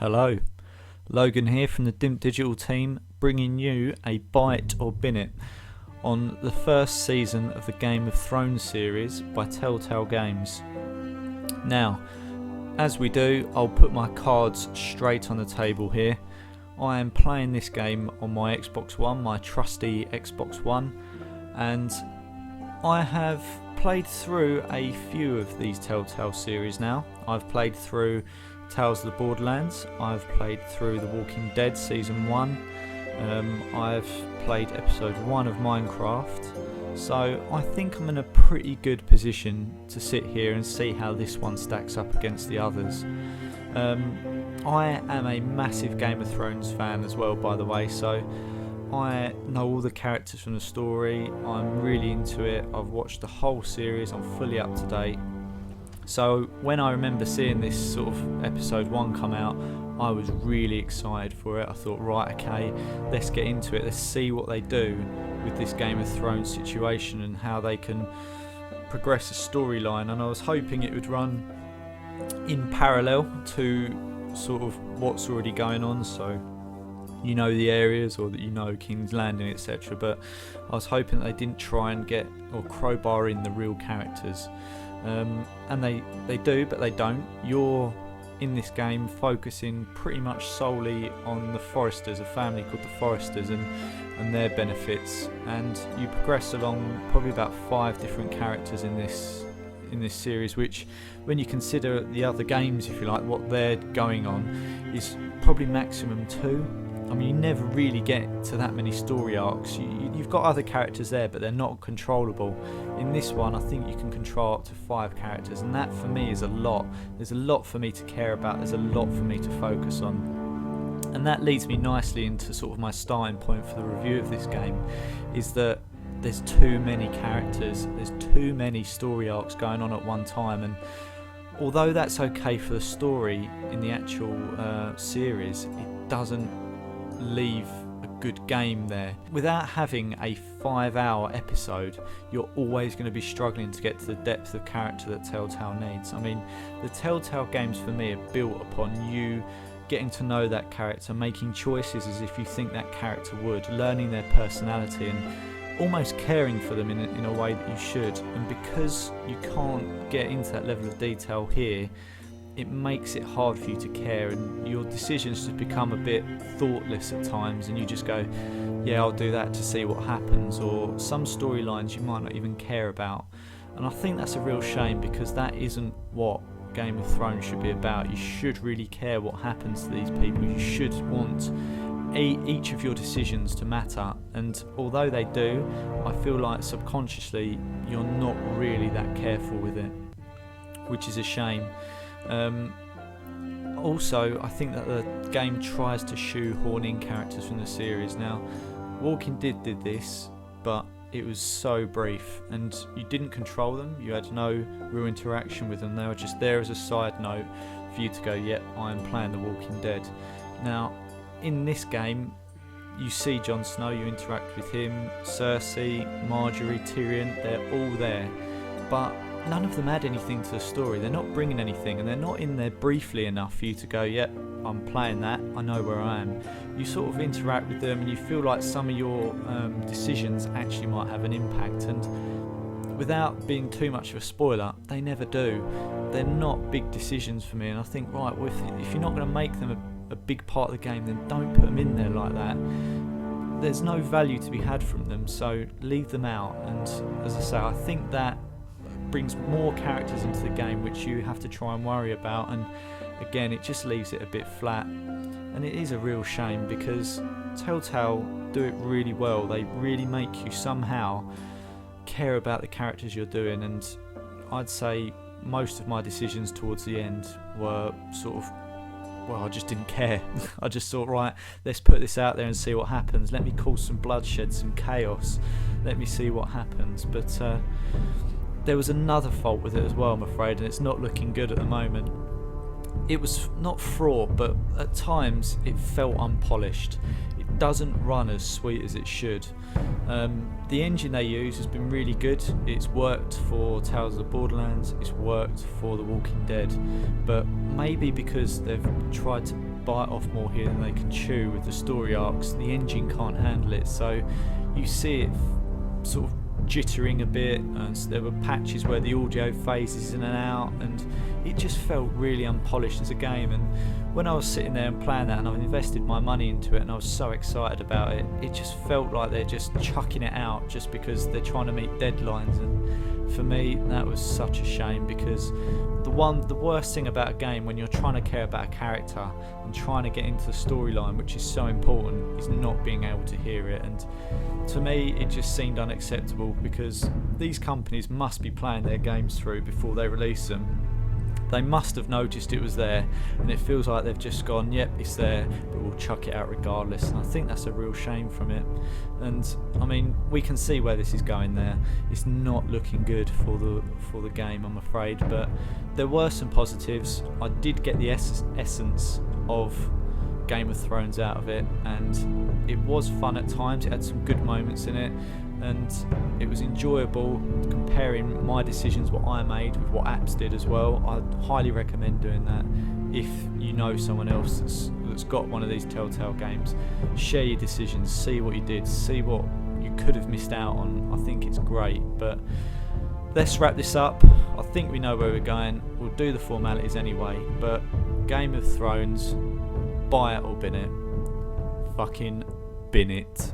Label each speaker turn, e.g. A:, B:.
A: Hello, Logan here from the Dimp digital team, bringing you a bite or bin it on the first season of the Game of Thrones series by Telltale Games. Now, as we do, I'll put my cards straight on the table here. I am playing this game on my Xbox One, my trusty Xbox One, and I have played through a few of these Telltale series now. I've played through Tales of the Borderlands, I've played through The Walking Dead Season 1, I've played Episode 1 of Minecraft, so I think I'm in a pretty good position to sit here and see how this one stacks up against the others. I am a massive Game of Thrones fan as well, by the way, so I know all the characters from the story, I'm really into it, I've watched the whole series, I'm fully up to date. So when I remember seeing this sort of episode 1 come out, I was really excited for it. I thought, right, okay, let's get into it, let's see what they do with this Game of Thrones situation and how they can progress the storyline, and I was hoping it would run in parallel to sort of what's already going on, so you know the areas, or that you know King's Landing, etc. But I was hoping that they didn't try and get or crowbar in the real characters, and they do, but they don't. You're in this game focusing pretty much solely on the Foresters, a family called the Foresters, and their benefits, and you progress along probably about 5 different characters in this series, which, when you consider the other games, if you like, what they're going on, is probably maximum 2. I mean, you never really get to that many story arcs. You've got other characters there, but they're not controllable. In this one, I think you can control up to 5 characters, and that for me is a lot. There's a lot for me to care about, there's a lot for me to focus on. And that leads me nicely into sort of my starting point for the review of this game, is that there's too many characters, there's too many story arcs going on at one time, and although that's okay for the story in the actual series, it doesn't leave a good game there. Without having a 5-hour episode, you're always going to be struggling to get to the depth of character that Telltale needs. I mean, the Telltale games for me are built upon you getting to know that character, making choices as if you think that character would, learning their personality, and almost caring for them in a way that you should. And because you can't get into that level of detail here, it makes it hard for you to care, and your decisions just become a bit thoughtless at times, and you just go, yeah, I'll do that to see what happens, or some storylines you might not even care about. And I think that's a real shame, because that isn't what Game of Thrones should be about. You should really care what happens to these people. You should want each of your decisions to matter, and although they do, I feel like subconsciously you're not really that careful with it, which is a shame. Also, I think that the game tries to shoehorn in characters from the series. Now, Walking Dead did this, but it was so brief, and you didn't control them, you had no real interaction with them, they were just there as a side note for you to go, yep, I am playing The Walking Dead. Now, in this game, you see Jon Snow, you interact with him, Cersei, Marjorie, Tyrion, they're all there, but none of them add anything to the story. They're not bringing anything, and they're not in there briefly enough for you to go, yep, I'm playing that, I know where I am. You sort of interact with them, and you feel like some of your decisions actually might have an impact, and without being too much of a spoiler, they never do. They're not big decisions for me, and I think, right, well, if you're not going to make them a big part of the game, then don't put them in there like that. There's no value to be had from them, so leave them out. And as I say, I think that brings more characters into the game which you have to try and worry about, and again, it just leaves it a bit flat, and it is a real shame, because Telltale do it really well. They really make you somehow care about the characters you're doing, and I'd say most of my decisions towards the end were sort of, well, I just didn't care. I just thought, right, let's put this out there and see what happens. Let me cause some bloodshed, some chaos. Let me see what happens. But there was another fault with it as well, I'm afraid, and it's not looking good at the moment. It was not fraught, but at times it felt unpolished. It doesn't run as sweet as it should. The engine they use has been really good. It's worked for Tales of the Borderlands, it's worked for The Walking Dead, but maybe because they've tried to bite off more here than they can chew with the story arcs. The engine can't handle it, so you see it sort of jittering a bit, and so there were patches where the audio phases in and out, and it just felt really unpolished as a game. And when I was sitting there and playing that, and I've invested my money into it and I was so excited about it, it just felt like they're just chucking it out just because they're trying to meet deadlines. And for me, that was such a shame, because the worst thing about a game when you're trying to care about a character and trying to get into the storyline, which is so important, is not being able to hear it. And to me, it just seemed unacceptable, because these companies must be playing their games through before they release them. They must have noticed it was there, and it feels like they've just gone, yep, it's there, but we'll chuck it out regardless. And I think that's a real shame from it. And I mean, we can see where this is going there. It's not looking good for the game, I'm afraid, but there were some positives. I did get the essence of Game of Thrones out of it, and it was fun at times. It had some good moments in it, and it was enjoyable comparing my decisions, what I made, with what apps did as well. I'd highly recommend doing that if you know someone else that's got one of these Telltale games. Share your decisions, see what you did, see what you could have missed out on. I think it's great. But let's wrap this up. I think we know where we're going. We'll do the formalities anyway, but Game of Thrones, buy it or bin it. Fucking bin it.